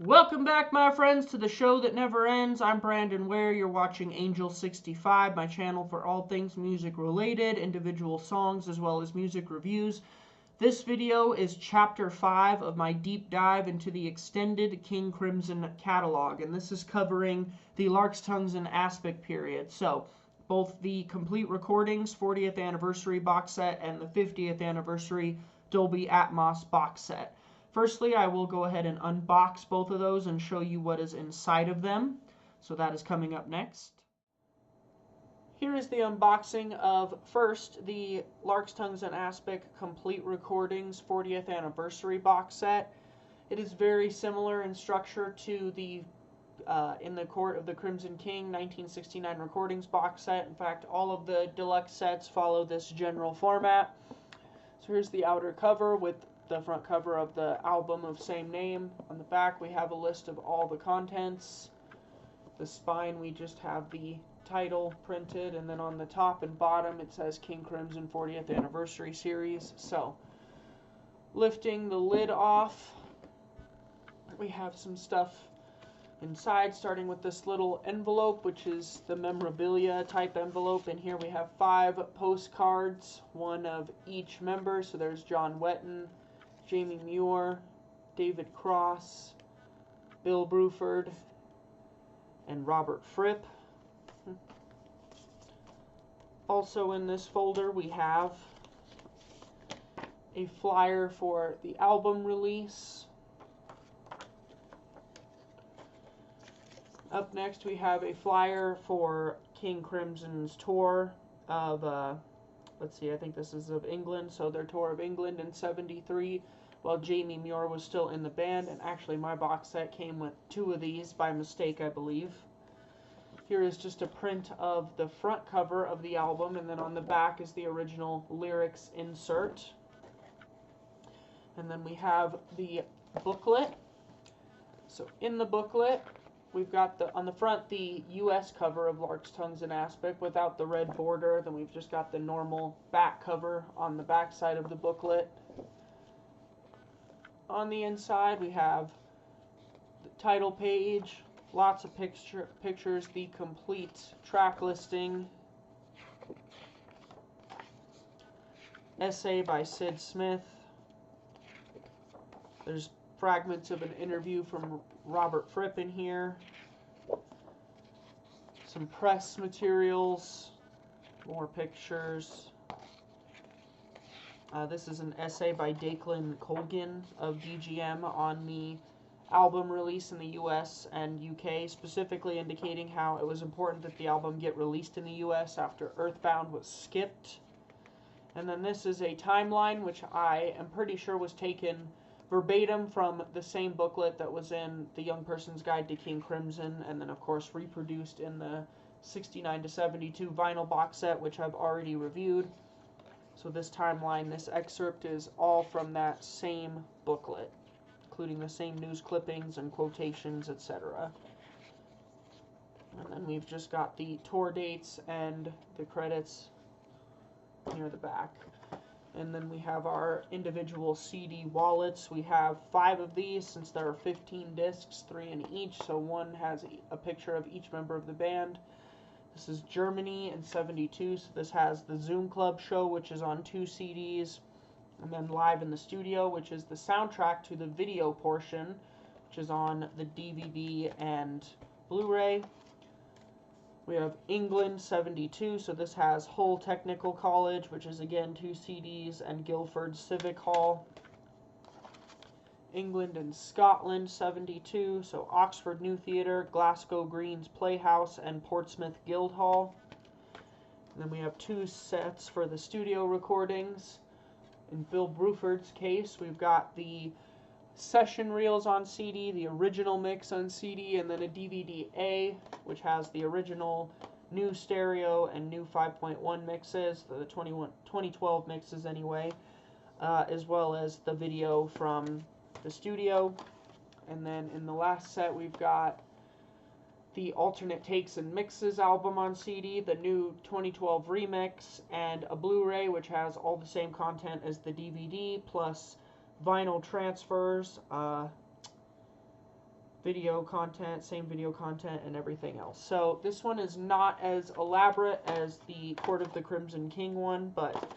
Welcome back, my friends, to the show that never ends. I'm Brandon Ware. You're watching Angel 65, my channel for all things music related, individual songs, as well as music reviews. This video is chapter 5 of my deep dive into the extended King Crimson catalog, and this is covering the Larks Tongues and Aspic period. So, both the complete recordings 40th anniversary box set and the 50th anniversary Dolby Atmos box set. Firstly, I will go ahead and unbox both of those and show you what is inside of them. So that is coming up next. Here is the unboxing of, first, the Larks Tongues and Aspic Complete Recordings 40th Anniversary box set. It is very similar in structure to the In the Court of the Crimson King 1969 recordings box set. In fact, all of the deluxe sets follow this general format. So here's the outer cover with the front cover of the album of same name. On the back we have a list of all the contents. The spine we just have the title printed, and then on the top and bottom it says King Crimson 40th Anniversary Series. So, lifting the lid off, we have some stuff inside, starting with this little envelope, which is the memorabilia type envelope. In here we have 5 postcards, one of each member. So there's John Wetton, Jamie Muir, David Cross, Bill Bruford, and Robert Fripp. Also in this folder we have a flyer for the album release. Up next we have a flyer for King Crimson's tour of, let's see, I think this is of England, so their tour of England in '73, while Jamie Muir was still in the band, and actually my box set came with 2 of these by mistake, I believe. Here is just a print of the front cover of the album, and then on the back is the original lyrics insert. And then we have the booklet. So in the booklet, we've got on the front the US cover of Larks Tongues and Aspic without the red border. Then we've just got the normal back cover on the back side of the booklet. On the inside we have the title page, lots of pictures, the complete track listing, essay by Sid Smith. There's fragments of an interview from Robert Fripp in here, some press materials, more pictures. This is an essay by Declan Colgan of DGM on the album release in the US and UK, specifically indicating how it was important that the album get released in the US after Earthbound was skipped. And then this is a timeline, which I am pretty sure was taken verbatim from the same booklet that was in The Young Person's Guide to King Crimson, and then of course reproduced in the 69 to 72 vinyl box set, which I've already reviewed. So this timeline, this excerpt is all from that same booklet, including the same news clippings and quotations, etc. And then we've just got the tour dates and the credits near the back. And then we have our individual CD wallets. We have 5 of these, since there are 15 discs, 3 in each, so one has a picture of each member of the band. This is Germany in '72, so this has the Zoom Club show, which is on 2 CDs, and then Live in the Studio, which is the soundtrack to the video portion, which is on the DVD and Blu-ray. We have England '72, so this has Hull Technical College, which is again 2 CDs, and Guildford Civic Hall. England and Scotland '72, so Oxford New Theatre, Glasgow Greens Playhouse, and Portsmouth Guildhall. And then we have 2 sets for the studio recordings. In Bill Bruford's case, we've got the session reels on CD, the original mix on CD, and then a DVD-A, which has the original new stereo and new 5.1 mixes, the 2012 mixes anyway, as well as the video from the studio. And then in the last set we've got the alternate takes and mixes album on CD, the new 2012 remix, and a Blu-ray which has all the same content as the DVD, plus vinyl transfers, video content, same video content, and everything else. So this one is not as elaborate as the Court of the Crimson King one, but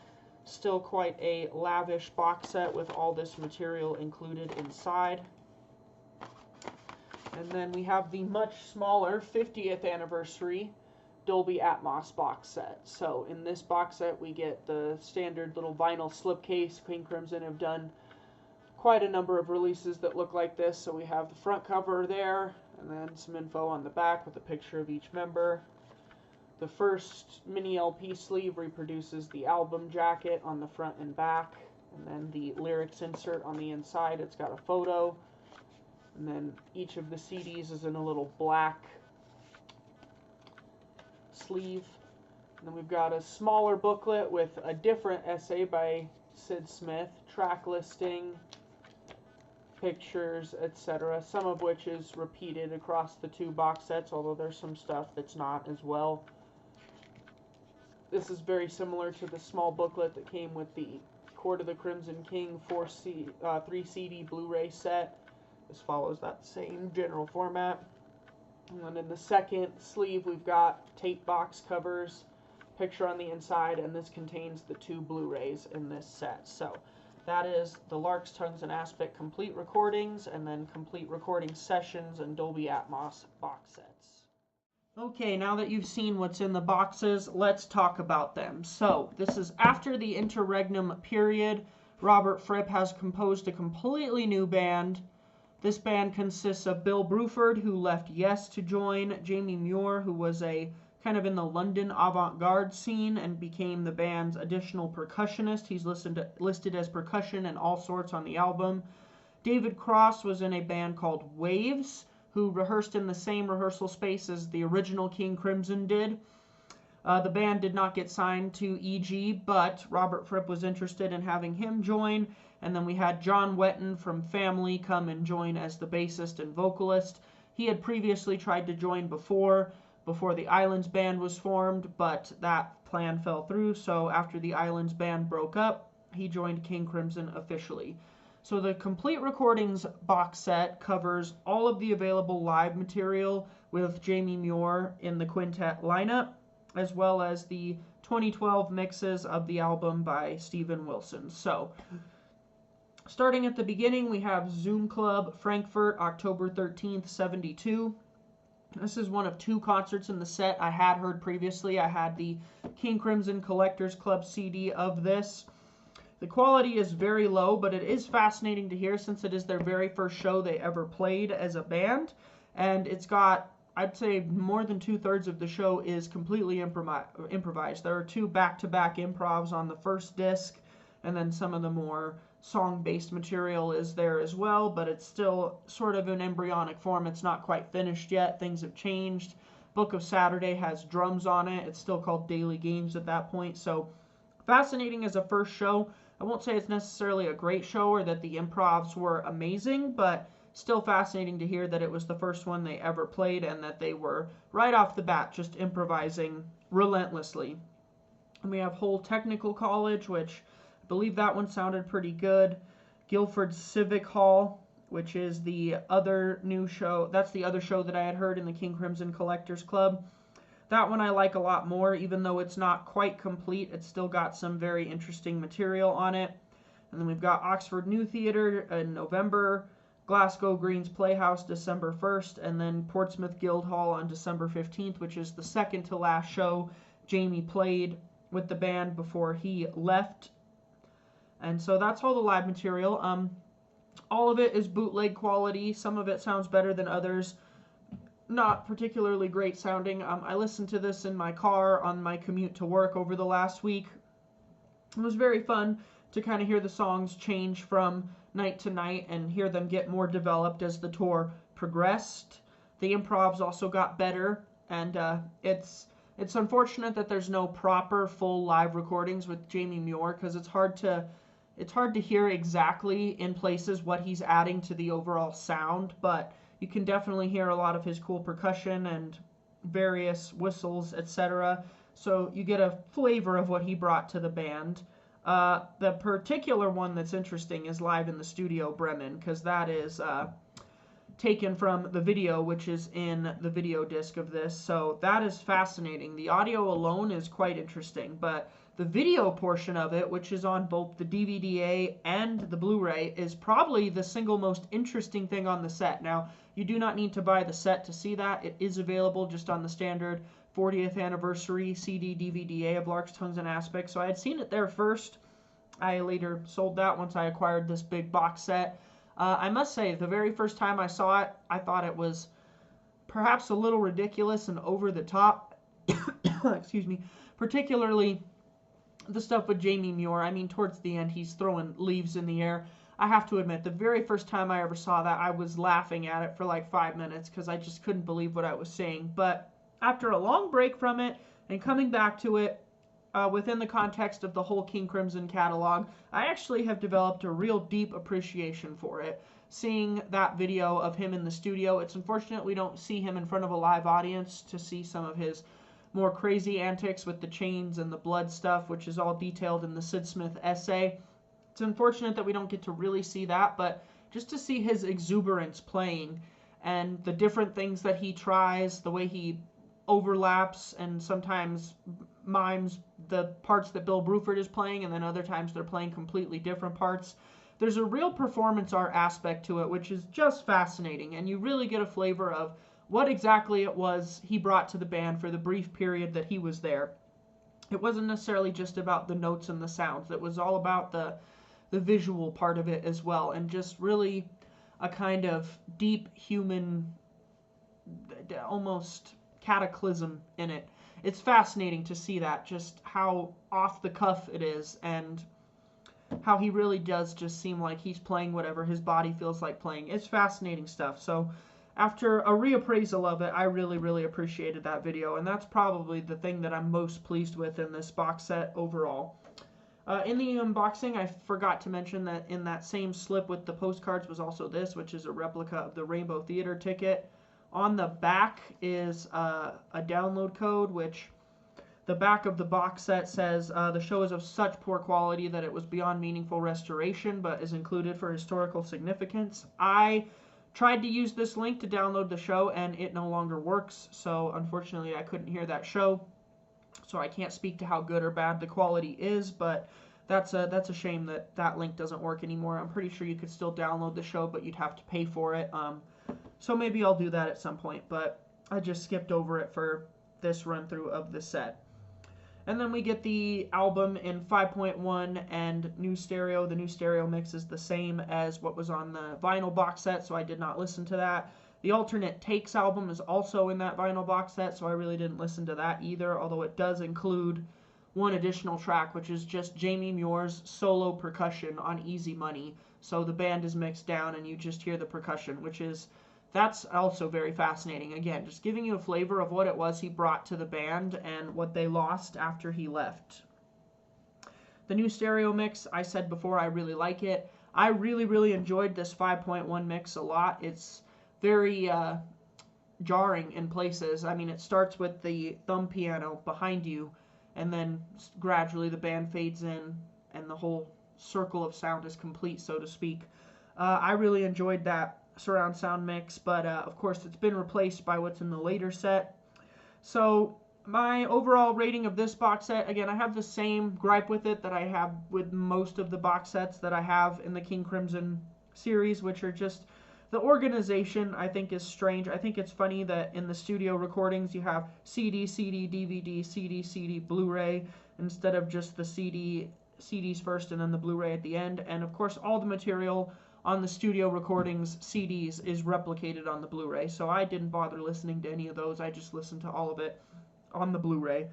still quite a lavish box set with all this material included inside. And then we have the much smaller 50th anniversary Dolby Atmos box set. So in this box set we get the standard little vinyl slipcase. King Crimson have done quite a number of releases that look like this. So we have the front cover there, and then some info on the back with a picture of each member. The first mini LP sleeve reproduces the album jacket on the front and back, and then the lyrics insert on the inside. It's got a photo, and then each of the CDs is in a little black sleeve. And then we've got a smaller booklet with a different essay by Sid Smith, track listing, pictures, etc., some of which is repeated across the two box sets, although there's some stuff that's not as well. This is very similar to the small booklet that came with the Court of the Crimson King 3 CD Blu-ray set. This follows that same general format. And then in the second sleeve we've got tape box covers, picture on the inside, and this contains the two Blu-rays in this set. So that is the Larks Tongues and Aspic complete recordings, and then complete recording sessions and Dolby Atmos box sets. Okay, now that you've seen what's in the boxes, let's talk about them. So this is after the interregnum period. Robert Fripp has composed a completely new band. This band consists of Bill Bruford, who left Yes to join, Jamie Muir, who was a kind of in the London avant-garde scene and became the band's additional percussionist. He's listed as percussion and all sorts on the album. David Cross was in a band called Waves, who rehearsed in the same rehearsal space as the original King Crimson did. The band did not get signed to EG, but Robert Fripp was interested in having him join. And then we had John Wetton from Family come and join as the bassist and vocalist. He had previously tried to join before the Islands band was formed, but that plan fell through. So after the Islands band broke up, he joined King Crimson officially. So the complete recordings box set covers all of the available live material with Jamie Muir in the quintet lineup, as well as the 2012 mixes of the album by Steven Wilson. So starting at the beginning, we have Zoom Club Frankfurt, October 13th, 72. This is one of two concerts in the set I had heard previously. I had the King Crimson Collectors Club CD of this. The quality is very low, but it is fascinating to hear since it is their very first show they ever played as a band. And it's got, I'd say, more than 2/3 of the show is completely improvised. There are two back-to-back improvs on the first disc, and then some of the more song-based material is there as well, but it's still sort of in embryonic form. It's not quite finished yet. Things have changed. Book of Saturday has drums on it. It's still called Daily Games at that point. So fascinating as a first show. I won't say it's necessarily a great show or that the improvs were amazing, but still fascinating to hear that it was the first one they ever played and that they were right off the bat just improvising relentlessly. And we have Whole Technical College, which I believe that one sounded pretty good. Guildford Civic Hall, which is the other new show. That's the other show that I had heard in the King Crimson Collectors Club. That one I like a lot more, even though it's not quite complete. It's still got some very interesting material on it. And then we've got Oxford New Theatre in November, Glasgow Greens Playhouse December 1st, and then Portsmouth Guildhall on December 15th, which is the second to last show Jamie played with the band before he left. And so that's all the live material. All of it is bootleg quality. Some of it sounds better than others. Not particularly great sounding. I listened to this in my car on my commute to work over the last week. It was very fun to kind of hear the songs change from night to night and hear them get more developed as the tour progressed. The improvs also got better, and it's unfortunate that there's no proper full live recordings with Jamie Muir, because it's hard to hear exactly in places what he's adding to the overall sound, but you can definitely hear a lot of his cool percussion and various whistles, etc. So you get a flavor of what he brought to the band. The particular one that's interesting is Live in the Studio Bremen, because that is taken from the video, which is in the video disc of this. So that is fascinating. The audio alone is quite interesting, but the video portion of it, which is on both the DVD and the Blu-ray, is probably the single most interesting thing on the set. Now, you do not need to buy the set to see that. It is available just on the standard 40th anniversary CD DVD of Larks, Tongues, and Aspic. So I had seen it there first. I later sold that once I acquired this big box set. I must say, the very first time I saw it, I thought it was perhaps a little ridiculous and over the top. Excuse me. Particularly the stuff with Jamie Muir. I mean, towards the end, he's throwing leaves in the air. I have to admit, the very first time I ever saw that, I was laughing at it for like 5 minutes because I just couldn't believe what I was seeing. But after a long break from it and coming back to it, within the context of the whole King Crimson catalog, I actually have developed a real deep appreciation for it. Seeing that video of him in the studio, it's unfortunate we don't see him in front of a live audience to see some of his more crazy antics with the chains and the blood stuff, which is all detailed in the Sid Smith essay. It's unfortunate that we don't get to really see that, but just to see his exuberance playing and the different things that he tries, the way he overlaps and sometimes mimes the parts that Bill Bruford is playing, and then other times they're playing completely different parts. There's a real performance art aspect to it, which is just fascinating, and you really get a flavor of what exactly it was he brought to the band for the brief period that he was there. It wasn't necessarily just about the notes and the sounds. It was all about the visual part of it as well, and just really a kind of deep human, almost cataclysm in it. It's fascinating to see that, just how off the cuff it is, and how he really does just seem like he's playing whatever his body feels like playing. It's fascinating stuff. So after a reappraisal of it, I really, really appreciated that video, and that's probably the thing that I'm most pleased with in this box set overall. In the unboxing, I forgot to mention that in that same slip with the postcards was also this, which is a replica of the Rainbow Theater ticket. On the back is a download code, which the back of the box set says the show is of such poor quality that it was beyond meaningful restoration, but is included for historical significance. I tried to use this link to download the show, and it no longer works, so unfortunately I couldn't hear that show. So I can't speak to how good or bad the quality is, but that's a shame that that link doesn't work anymore. I'm pretty sure you could still download the show, but you'd have to pay for it. So maybe I'll do that at some point, but I just skipped over it for this run through of the set. And then we get the album in 5.1 and new stereo. The new stereo mix is the same as what was on the vinyl box set, so I did not listen to that. The alternate takes album is also in that vinyl box set, so I really didn't listen to that either, although it does include one additional track, which is just Jamie Muir's solo percussion on Easy Money. So the band is mixed down and you just hear the percussion, that's also very fascinating. Again, just giving you a flavor of what it was he brought to the band and what they lost after he left. The new stereo mix, I said before, I really like it. I really, really enjoyed this 5.1 mix a lot. It's very jarring in places. I mean, it starts with the thumb piano behind you, and then gradually the band fades in, and the whole circle of sound is complete, so to speak. I really enjoyed that surround sound mix, but of course it's been replaced by what's in the later set. So my overall rating of this box set, again, I have the same gripe with it that I have with most of the box sets that I have in the King Crimson series, which are just the organization I think is strange. I think it's funny that in the studio recordings you have CD, CD, DVD, CD, CD, Blu-ray, instead of just the CDs first and then the Blu-ray at the end. And of course all the material on the studio recordings CDs is replicated on the Blu-ray, so I didn't bother listening to any of those. I just listened to all of it on the Blu-ray,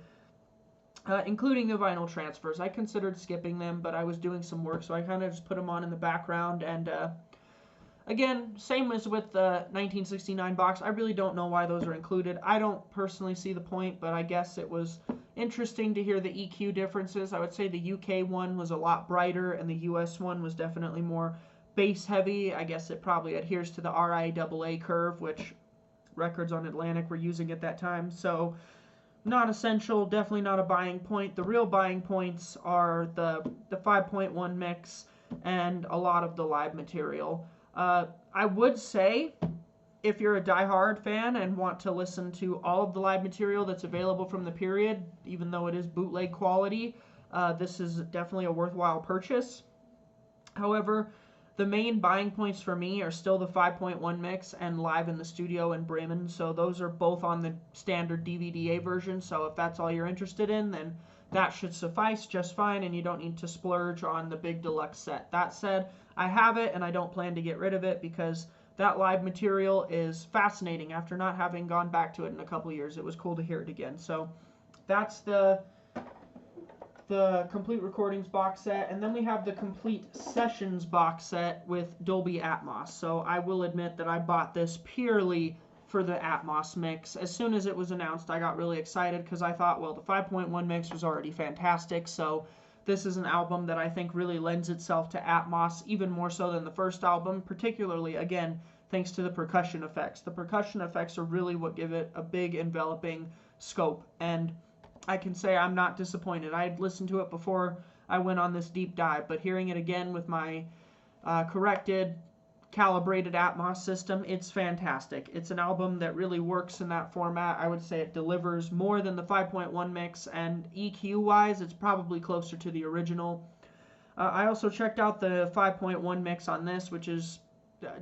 including the vinyl transfers. I considered skipping them, but I was doing some work, so I kind of just put them on in the background. And again, same as with the 1969 box, I really don't know why those are included. I don't personally see the point, but I guess it was interesting to hear the EQ differences. I would say the UK one was a lot brighter, and the US one was definitely more bass heavy. I guess it probably adheres to the RIAA curve, which records on Atlantic were using at that time. So not essential, definitely not a buying point. The real buying points are the 5.1 mix and a lot of the live material. I would say if you're a diehard fan and want to listen to all of the live material that's available from the period, even though it is bootleg quality, this is definitely a worthwhile purchase. However, the main buying points for me are still the 5.1 mix and Live in the Studio in Bremen. So those are both on the standard DVD version. So if that's all you're interested in, then that should suffice just fine, and you don't need to splurge on the big deluxe set. That said, I have it and I don't plan to get rid of it because that live material is fascinating. After not having gone back to it in a couple years, it was cool to hear it again. So that's the complete recordings box set, and then we have the complete sessions box set with Dolby Atmos. So I will admit that I bought this purely for the Atmos mix. As soon as it was announced, I got really excited because I thought, well, the 5.1 mix was already fantastic, so this is an album that I think really lends itself to Atmos, even more so than the first album, particularly, again, thanks to the percussion effects. The percussion effects are really what give it a big enveloping scope, and I can say I'm not disappointed. I had listened to it before I went on this deep dive, but hearing it again with my corrected, calibrated Atmos system, it's fantastic. It's an album that really works in that format. I would say it delivers more than the 5.1 mix, and EQ-wise, it's probably closer to the original. I also checked out the 5.1 mix on this, which is,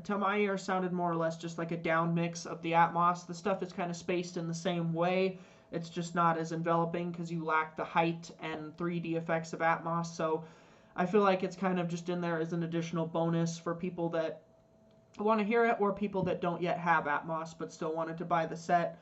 to my ear, sounded more or less just like a down mix of the Atmos. The stuff is kind of spaced in the same way. It's just not as enveloping because you lack the height and 3D effects of Atmos. So I feel like it's kind of just in there as an additional bonus for people that want to hear it or people that don't yet have Atmos but still wanted to buy the set.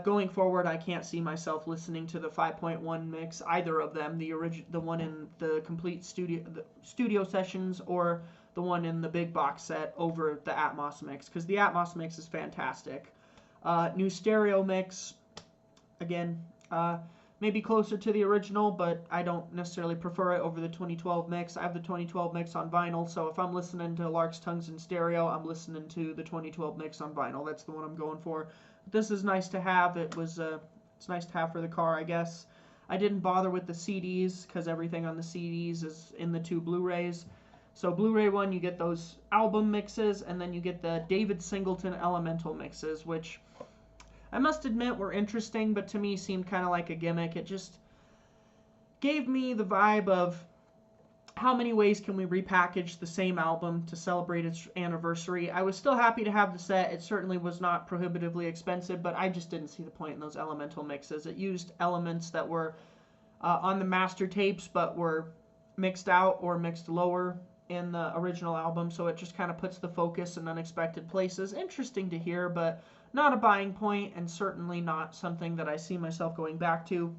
Going forward, I can't see myself listening to the 5.1 mix, either of them, the one in the complete studio sessions or the one in the big box set over the Atmos mix, because the Atmos mix is fantastic. New stereo mix, again, maybe closer to the original, but I don't necessarily prefer it over the 2012 mix. I have the 2012 mix on vinyl, so if I'm listening to Larks Tongues in stereo, I'm listening to the 2012 mix on vinyl. That's the one I'm going for. But this is nice to have. It's nice to have for the car, I guess. I didn't bother with the CDs because everything on the CDs is in the 2 Blu-rays. So Blu-ray 1, you get those album mixes, and then you get the David Singleton Elemental mixes, which I must admit were interesting, but to me seemed kind of like a gimmick. It just gave me the vibe of how many ways can we repackage the same album to celebrate its anniversary. I was still happy to have the set. It certainly was not prohibitively expensive, but I just didn't see the point in those elemental mixes. It used elements that were on the master tapes but were mixed out or mixed lower in the original album, so it just kind of puts the focus in unexpected places. Interesting to hear, but not a buying point, and certainly not something that I see myself going back to.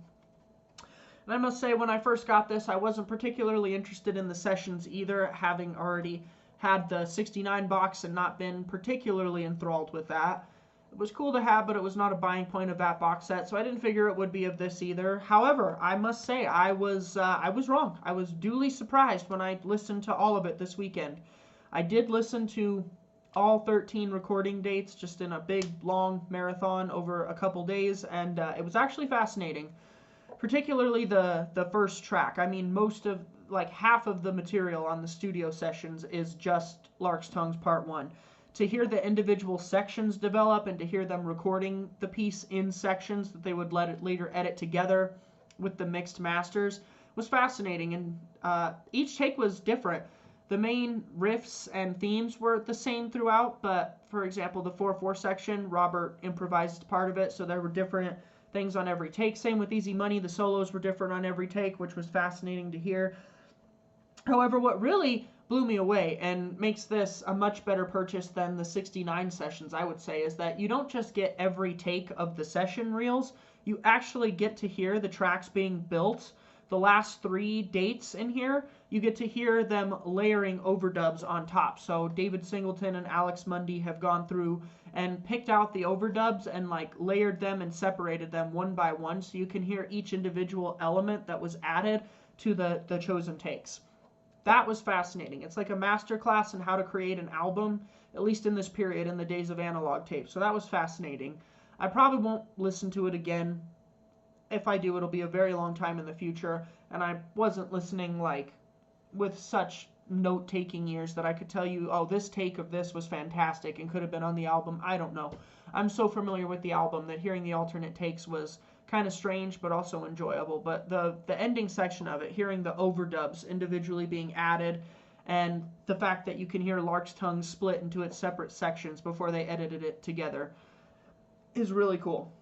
And I must say, when I first got this, I wasn't particularly interested in the sessions either, having already had the 69 box and not been particularly enthralled with that. It was cool to have, but it was not a buying point of that box set, so I didn't figure it would be of this either. However, I must say, I was wrong. I was duly surprised when I listened to all of it this weekend. I did listen to all 13 recording dates just in a big, long marathon over a couple days, and it was actually fascinating. Particularly the first track. I mean, half of the material on the studio sessions is just Larks Tongues Part 1. To hear the individual sections develop and to hear them recording the piece in sections that they would later edit together with the mixed masters was fascinating, and each take was different. The main riffs and themes were the same throughout, but for example, the 4/4 section, Robert improvised part of it, so there were different things on every take. Same with Easy Money, the solos were different on every take, which was fascinating to hear. However, what really blew me away and makes this a much better purchase than the 69 sessions, I would say, is that you don't just get every take of the session reels, you actually get to hear the tracks being built. The last 3 dates in here, you get to hear them layering overdubs on top. So David Singleton and Alex Mundy have gone through and picked out the overdubs and layered them and separated them one by one, so you can hear each individual element that was added to the chosen takes. That was fascinating. It's like a master class in how to create an album, at least in this period, in the days of analog tape. So that was fascinating. I probably won't listen to it again. If I do, it'll be a very long time in the future, and I wasn't listening with such note-taking ears that I could tell you, oh, this take of this was fantastic and could have been on the album. I don't know. I'm so familiar with the album that hearing the alternate takes was kind of strange but also enjoyable. But the ending section of it, hearing the overdubs individually being added, and the fact that you can hear Larks Tongues split into its separate sections before they edited it together, is really cool.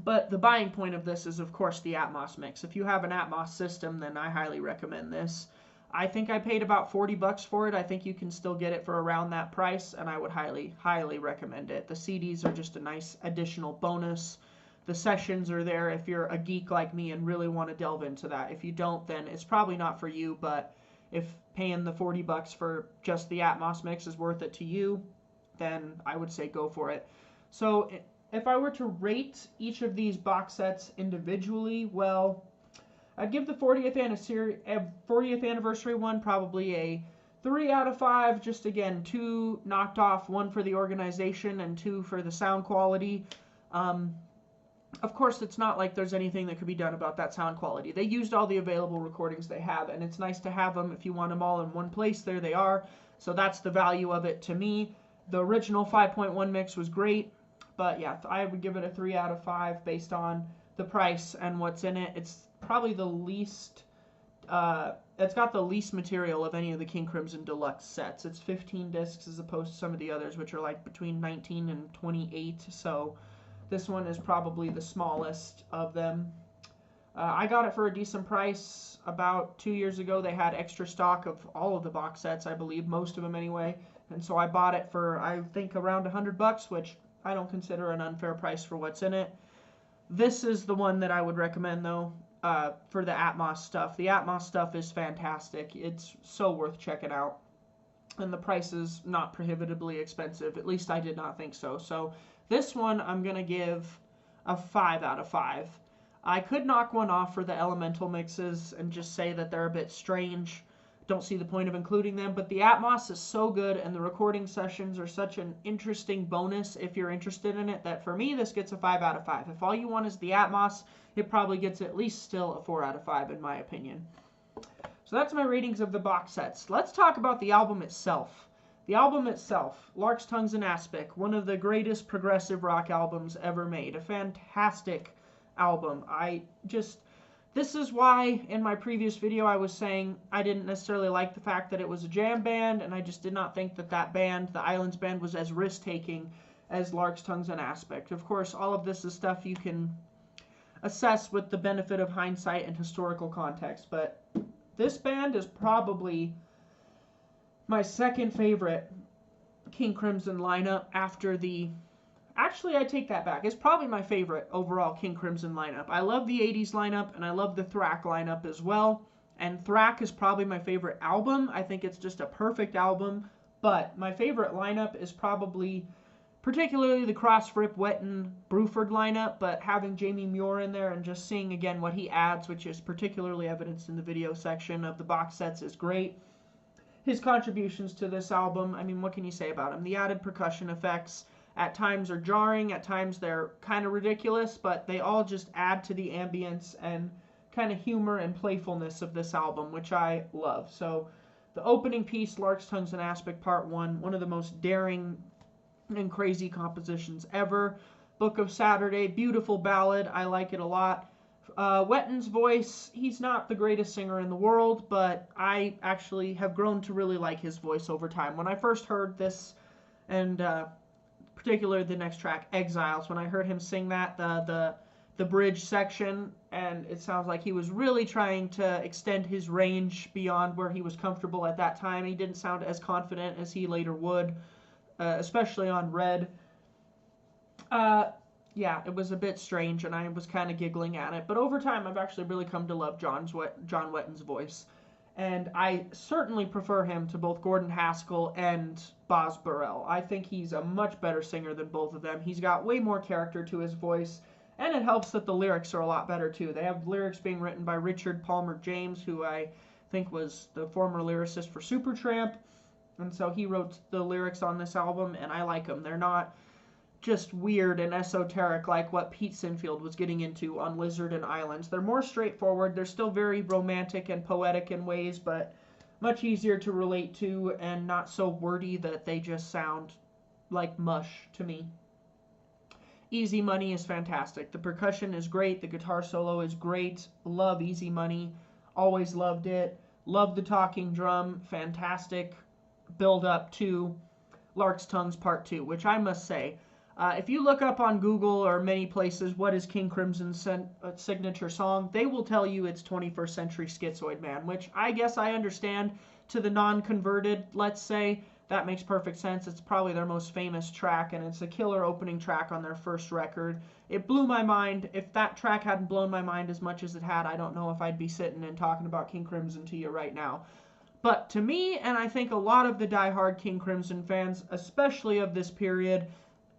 But the buying point of this is, of course, the Atmos mix. If you have an Atmos system, then I highly recommend this. I think I paid about $40 for it. I think you can still get it for around that price, and I would highly, highly recommend it. The CDs are just a nice additional bonus. The sessions are there if you're a geek like me and really want to delve into that. If you don't, then it's probably not for you, but if paying the $40 for just the Atmos mix is worth it to you, then I would say go for it. So if I were to rate each of these box sets individually, well, I'd give the 40th anniversary one probably a 3 out of 5. Just again, 2 knocked off, 1 for the organization and 2 for the sound quality. Of course, it's not like there's anything that could be done about that sound quality. They used all the available recordings they have, and it's nice to have them. If you want them all in one place, there they are. So that's the value of it to me. The original 5.1 mix was great, but yeah, I would give it a 3 out of 5 based on the price and what's in it. It's probably the least, it's got the least material of any of the King Crimson Deluxe sets. It's 15 discs as opposed to some of the others, which are like between 19 and 28, so this one is probably the smallest of them. I got it for a decent price about 2 years ago. They had extra stock of all of the box sets, I believe, most of them anyway, and so I bought it for, I think, around $100, which I don't consider an unfair price for what's in it. This is the one that I would recommend, though, for the Atmos stuff. The Atmos stuff is fantastic. It's so worth checking out. And the price is not prohibitively expensive. At least I did not think so. So this one I'm going to give a 5 out of 5. I could knock one off for the elemental mixes and just say that they're a bit strange. Don't see the point of including them, but the Atmos is so good and the recording sessions are such an interesting bonus if you're interested in it, that for me this gets a 5 out of 5. If all you want is the Atmos, it probably gets at least still a 4 out of 5 in my opinion. So that's my ratings of the box sets. Let's talk about the album itself. The album itself, Larks Tongues and Aspic, one of the greatest progressive rock albums ever made. A fantastic album. This is why in my previous video I was saying I didn't necessarily like the fact that it was a jam band, and I just did not think that that band, the Islands band, was as risk-taking as Larks Tongues and Aspic. Of course, all of this is stuff you can assess with the benefit of hindsight and historical context, but this band is probably my second favorite King Crimson lineup after the... Actually, I take that back. It's probably my favorite overall King Crimson lineup. I love the 80s lineup, and I love the Thrack lineup as well. And Thrack is probably my favorite album. I think it's just a perfect album. But my favorite lineup is probably particularly the Cross-Rip, Wetton, Bruford lineup. But having Jamie Muir in there and just seeing again what he adds, which is particularly evidenced in the video section of the box sets, is great. His contributions to this album, I mean, what can you say about him? The added percussion effects at times are jarring, at times they're kind of ridiculous, but they all just add to the ambience and kind of humor and playfulness of this album, which I love. So the opening piece, Larks, Tongues, and Aspic Part 1, one of the most daring and crazy compositions ever. Book of Saturday, beautiful ballad, I like it a lot. Wetton's voice, he's not the greatest singer in the world, but I actually have grown to really like his voice over time. When I first heard this, and particularly the next track, Exiles, when I heard him sing that, the bridge section, and it sounds like he was really trying to extend his range beyond where he was comfortable at that time. He didn't sound as confident as he later would, especially on Red. Yeah, it was a bit strange, and I was kind of giggling at it. But over time, I've actually really come to love John Wetton's voice. And I certainly prefer him to both Gordon Haskell and Boz Burrell. I think he's a much better singer than both of them. He's got way more character to his voice, and it helps that the lyrics are a lot better, too. They have lyrics being written by Richard Palmer James, who I think was the former lyricist for Supertramp. And so he wrote the lyrics on this album, and I like them. They're not just weird and esoteric like what Pete Sinfield was getting into on Lizard and Islands. They're more straightforward. They're still very romantic and poetic in ways, but much easier to relate to and not so wordy that they just sound like mush to me. Easy Money is fantastic. The percussion is great. The guitar solo is great. Love Easy Money. Always loved it. Love the talking drum. Fantastic build up to Larks Tongues Part 2, which I must say, if you look up on Google or many places what is King Crimson's signature song, they will tell you it's 21st Century Schizoid Man, which I guess I understand. To the non-converted, let's say, that makes perfect sense. It's probably their most famous track, and it's a killer opening track on their first record. It blew my mind. If that track hadn't blown my mind as much as it had, I don't know if I'd be sitting and talking about King Crimson to you right now. But to me, and I think a lot of the diehard King Crimson fans, especially of this period,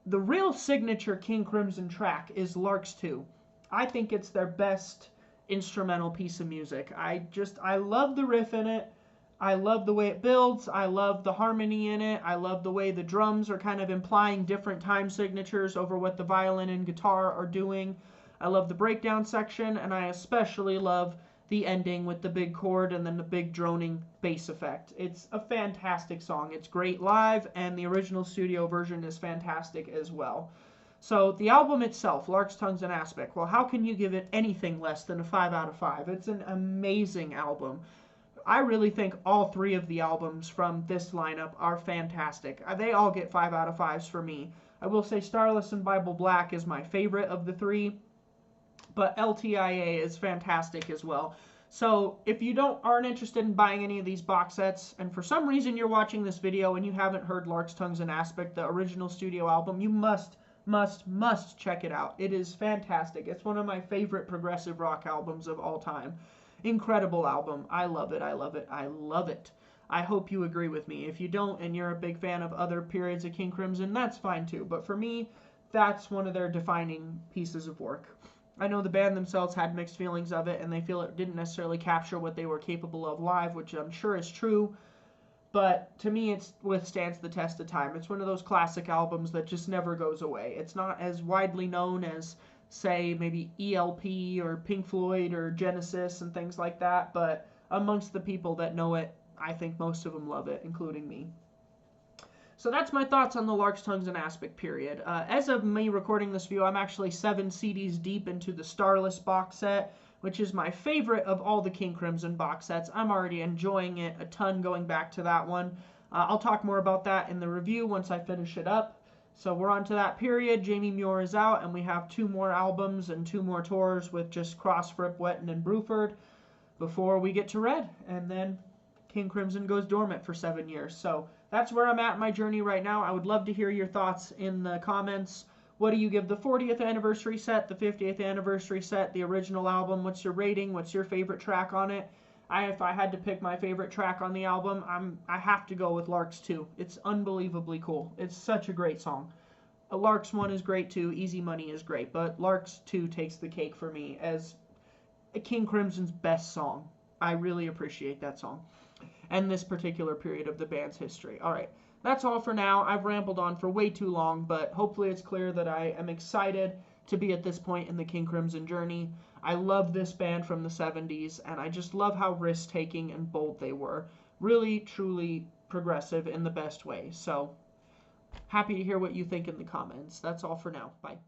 the real signature King Crimson track is Larks 2. I think it's their best instrumental piece of music. I love the riff in it. I love the way it builds. I love the harmony in it. I love the way the drums are kind of implying different time signatures over what the violin and guitar are doing. I love the breakdown section, and I especially love the ending with the big chord and then the big droning bass effect. It's a fantastic song. It's great live, and the original studio version is fantastic as well. So the album itself, Larks, Tongues, and Aspic, well, how can you give it anything less than a 5 out of 5? It's an amazing album. I really think all three of the albums from this lineup are fantastic. They all get 5 out of 5s for me. I will say Starless and Bible Black is my favorite of the three, but LTIA is fantastic as well. So if you aren't interested in buying any of these box sets, and for some reason you're watching this video and you haven't heard Larks, Tongues, and Aspic, the original studio album, you must check it out. It is fantastic. It's one of my favorite progressive rock albums of all time. Incredible album. I love it. I love it. I love it. I hope you agree with me. If you don't and you're a big fan of other periods of King Crimson, that's fine too. But for me, that's one of their defining pieces of work. I know the band themselves had mixed feelings of it, and they feel it didn't necessarily capture what they were capable of live, which I'm sure is true. But to me, it withstands the test of time. It's one of those classic albums that just never goes away. It's not as widely known as, say, maybe ELP or Pink Floyd or Genesis and things like that, but amongst the people that know it, I think most of them love it, including me. So that's my thoughts on the Larks, Tongues, and Aspic period. As of me recording this video, I'm actually 7 CDs deep into the Starless box set, which is my favorite of all the King Crimson box sets. I'm already enjoying it a ton going back to that one. I'll talk more about that in the review once I finish it up. So we're on to that period. Jamie Muir is out, and we have 2 more albums and 2 more tours with just Cross, Fripp, Wetton, and Bruford before we get to Red, and then King Crimson goes dormant for 7 years. So that's where I'm at in my journey right now. I would love to hear your thoughts in the comments. What do you give the 40th anniversary set, the 50th anniversary set, the original album? What's your rating? What's your favorite track on it? If I had to pick my favorite track on the album, I have to go with Larks 2. It's unbelievably cool. It's such a great song. Larks 1 is great too. Easy Money is great, but Larks 2 takes the cake for me as King Crimson's best song. I really appreciate that song and this particular period of the band's history. All right, that's all for now. I've rambled on for way too long, but hopefully it's clear that I am excited to be at this point in the King Crimson journey. I love this band from the 70s, and I just love how risk-taking and bold they were. Really, truly progressive in the best way. So, happy to hear what you think in the comments. That's all for now. Bye.